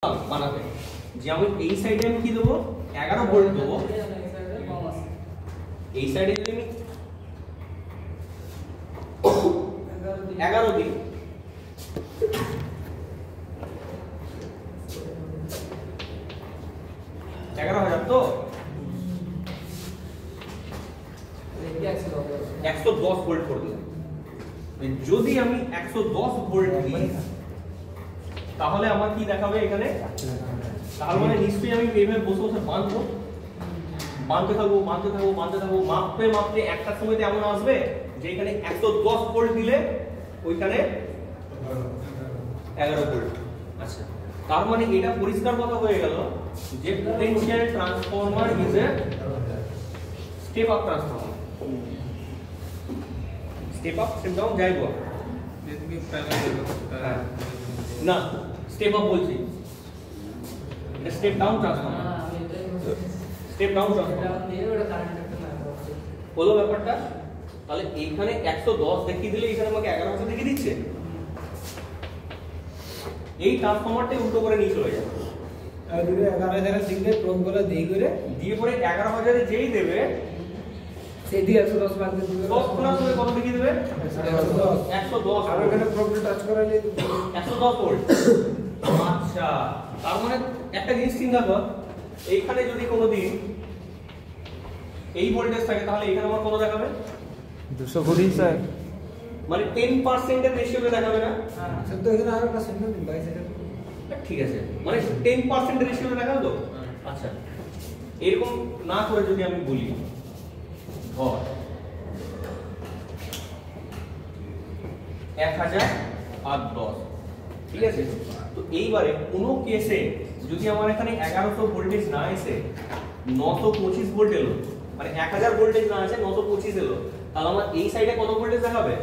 বানাবে যে আমি এই সাইডে আমি কি দেবো 11 ভোল্ট দেবো, এই সাইডে যদি আমি 11 দিই তো 110 ভোল্ট করে দিলাম। যদি আমি 110 ভোল্ট দিই তাহলে আমার কি দেখাবে এখানে, তার মানে নিশ্চয়ই আমি এইভাবে বসে বসে বাঁধতে থাকবো মাপতে একটা সময়তে এমন আসবে যে এখানে 110 ভোল্ট দিলে ওইখানে 11 ভোল্ট। আচ্ছা, তার মানে এটা পরিষ্কার কথা হয়ে গেল যে potential transformer is a step up transformer. Step up step down যাইবো না, স্টেপ আপ বলছি, এটা step down transformer, step down transformer হলো ব্যাপারটা। তাহলে এইখানে 110 দেখিয়ে দিলে এখানে আমাকে 11 দেখিয়ে দিচ্ছে। এই ট্রান্সফরমারটাই উল্টো করে নিয়ে চলে যাবে, 11,000 সিঙ্গেল প্রোব করে দিয়ে পরে 11,000 এ যেই দেবে সেই দিয়ে 110 বাদ দিয়ে 10 প্লাস করে কত দেখিয়ে দেবে 110 আর এখানে প্রোবটা টাচ করালে 110 ভোল্ট। আচ্ছা, তার মানে একটা জিনিস চিন্তা কর, এইখানে যদি কোনোদিন এই ভোল্টেজ থাকে তাহলে এখানে আমার কত দেখাবে 220 স্যার, মানে 10% এর রেশিওতে দেখাবে না? হ্যাঁ স্যার, তো এখানে আরেকটা সেন্টার দিন 22 ঠিক আছে, মানে 10% এর রেশিওতে দেখাবে তো। আচ্ছা, এরকম না করে যদি আমি বলি ধর 1000 আর 10, ঠিক আছে, তো এইবারে কোনো কেসে যদি আমার এখানে 1100 ভোল্টেজ না এসে 925 ভোল্ট এলো, মানে 1000 ভোল্টেজ না আছে 925 এলো, তাহলে আমার এই সাইডে কত ভোল্টেজ দেখাবে?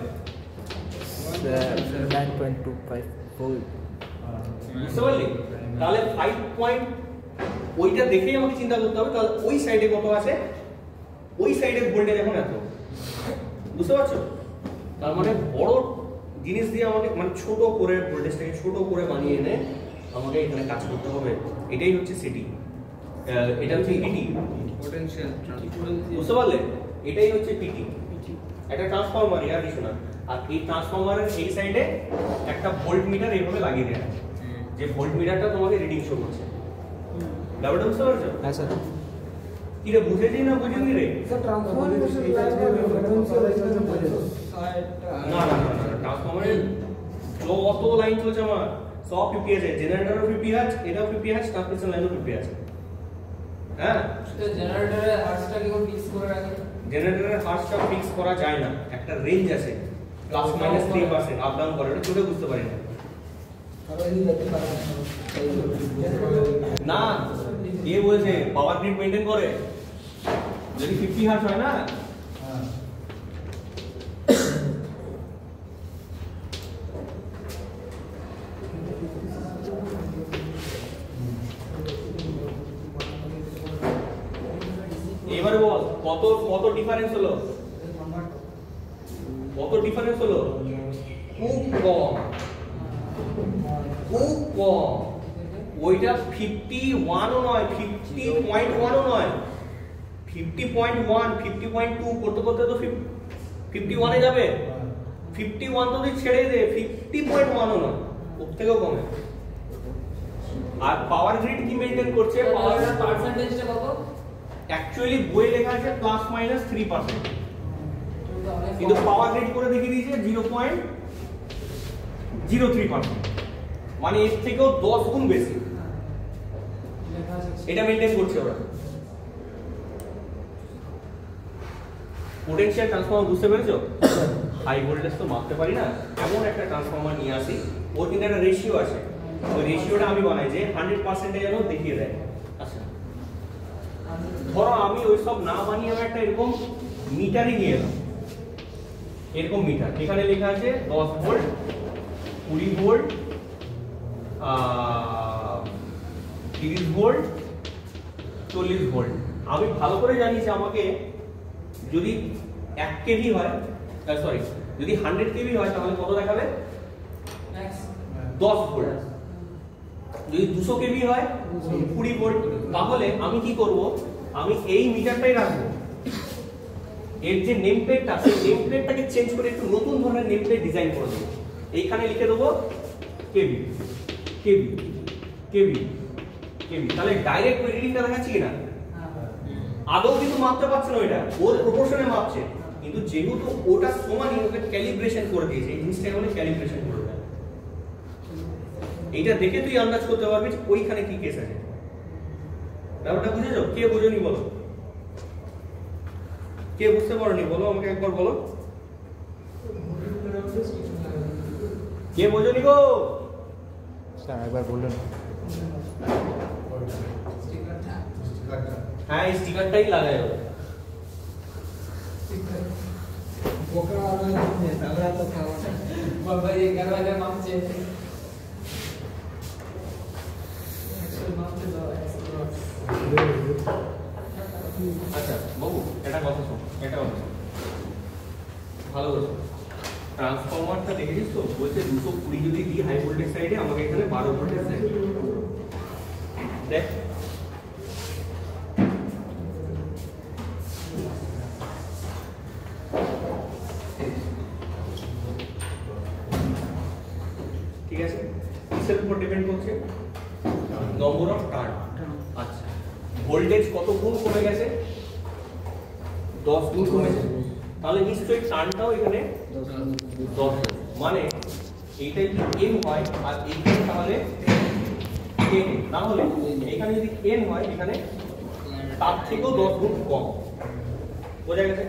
9.25 ভোল্ট। বুঝতে পারলি? তাহলে 5 পয়েন্ট, ওইটা দেখেই আমাকে চিন্তা করতে হবে তাহলে ওই সাইডে কত আছে, ওই সাইডের ভোল্টেজ এখন এত। বুঝতে পারছো? তার মানে বড় জিনিস দিয়ে আমাকে, মানে ছোট করে ভোল্টেজটাকে ছোট করে বানিয়ে এনে আমাকে এখানে কাজ করতে হবে। এটাই হচ্ছে সিটি, এটা হচ্ছে পিটি, পোটেনশিয়াল ট্রান্সফরমার। বুঝতে পারলে? এটাই হচ্ছে পিটি, একটা ট্রান্সফরমার, আর কিছু না। আর এই ট্রান্সফরমারের এই সাইডে একটা ভোল্ট মিটার এইভাবে লাগিয়ে দেয়, যে ভোল্ট মিটারটা তোমাকে রিডিং শো করছে। ব্যাপারটা বুঝতে পারছো? হ্যাঁ স্যার। কি রে, বুঝেছি না বুঝিনি রে? স্যার ট্রান্সফরমার না না না, ট্রান্সফরমারের যত লাইন চলছে আমার সব 50 আছে, জেনারেটরও 50 আছে, এটাও 50 আছে, ট্রান্সমিশন লাইনও 50 আছে। হ্যাঁ, তো জেনারেটরের হার্সটা কি ফিক্স করে রাখে? জেনারেটরের হার্সটা ফিক্স করা যায় না, একটা রেঞ্জ আছে, প্লাস মাইনাস 3% আপ ডাউন করে, এটা চলে বুঝতে পারি না। না, এ বলছে পাওয়ার গ্রিড মেইনটেইন করে, যদি 50 হার্জ হয় না, এবারে বল কত কত ডিফারেন্স হলো, কত ডিফারেন্স হলো? খুব কম, খুব কম। ওইটা 51 ও নয়, 50.1 ও নয়, 50.1 50.2 করতে করতে তো 51 এ যাবে। 51 তো তুই ছেড়ে দে, 50.1 ও নয়, ওর থেকেও কমে। আর পাওয়ার গ্রিড কি মেইনটেইন করছে? পাওয়ার পার্সেন্টেজটা কত? অ্যাকচুয়ালি বইয়ে লেখা আছে প্লাস মাইনাস 3%, কিন্তু পাওয়ার গ্রিড করে দেখিয়ে দিয়েছে 0.03%, মানে এর থেকেও 10 গুণ বেশি এটা মেইনটেইন করছে ওরা। পোটেনশিয়াল ট্রান্সফরমার বুঝতে পেরেছো? হাই ভোল্টেজ তো মাপতে পারি না, এমন একটা ট্রান্সফরমার নিয়ে আসি, ওর কিন্তু একটা রেশিও আছে, ওই রেশিওটা আমি বানাই যে 100% যেন দেখিয়ে দেয়। আচ্ছা, ধরো আমি ওই সব না বানিয়ে আমি একটা এরকম মিটারই নিয়ে এলাম, এরকম মিটার, এখানে লেখা আছে 10 ভোল্ট, 20 ভোল্ট, 30 ভোল্ট, 40 ভোল্ট। আমি ভালো করে জানি যে আমাকে যদি 1 কেভি হয়, সরি যদি 100 কেভি হয় তাহলে কত দেখাবে? 10 ভোল্ট। যদি 200 কেভি হয় 20 ভোল্ট, তাহলে আমি কি করব, আমি এই মিটারটাই রাখবো, এর যে নেম প্লেটটা সেই নেম প্লেটটাকে চেঞ্জ করে একটু নতুন ধরনের নেম প্লেট ডিজাইন করে দেবো। এইখানে লিখে দেবো কেভি কেভি কেভি কেভি। তাহলে ডাইরেক্ট রিডিংটা দেখাচ্ছি কিনা? আদৌ কিন্তু মাপতে পারছে না, ওইটা ওর প্রপোর্শনে মাপছে, কিন্তু যেহেতু ওটা সমানই ওকে ক্যালিব্রেশন করে দিয়েছে, এই জিনিসটাকে বলে ক্যালিব্রেশন করে দেয়। এইটা দেখে তুই আন্দাজ করতে পারবি যে ওইখানে কি কেস আছে। ব্যাপারটা বুঝেছো? কে বোঝনি বলো, কে বুঝতে পারোনি বলো, আমাকে একবার বলো কে বোঝনি গো। স্যার একবার বললেন। হ্যাঁ এই স্টিকারটাই লাগাই হবে। বোকা আমরা তো খাওয়া না বাবা, এই গাড়ি মাপছে মাপতে দাও। আচ্ছা বাবু এটা কথা শোন, এটা কথা শোন ভালো করে শোন। ট্রান্সফরমারটা দেখেছিস তো, বলছে 220 যদি দিই হাই ভোল্টেজ সাইডে, আমাকে এখানে 12 ভোল্টেজ দেয়। দেখ ঠিক আছে, কিসের উপর ডিপেন্ড করছে? Number of turn. আচ্ছা ভোল্টেজ কত গুণ কমে গেছে? 10 গুণ কমেছে, তাহলে নিশ্চয়ই টার্নটাও এখানে 10, মানে এইটাই যদি n হয় আর এইখানে তাহলে n, না হলে এখানে যদি n হয় এখানে তার থেকেও 10 গুণ কম। বোঝা গেছে?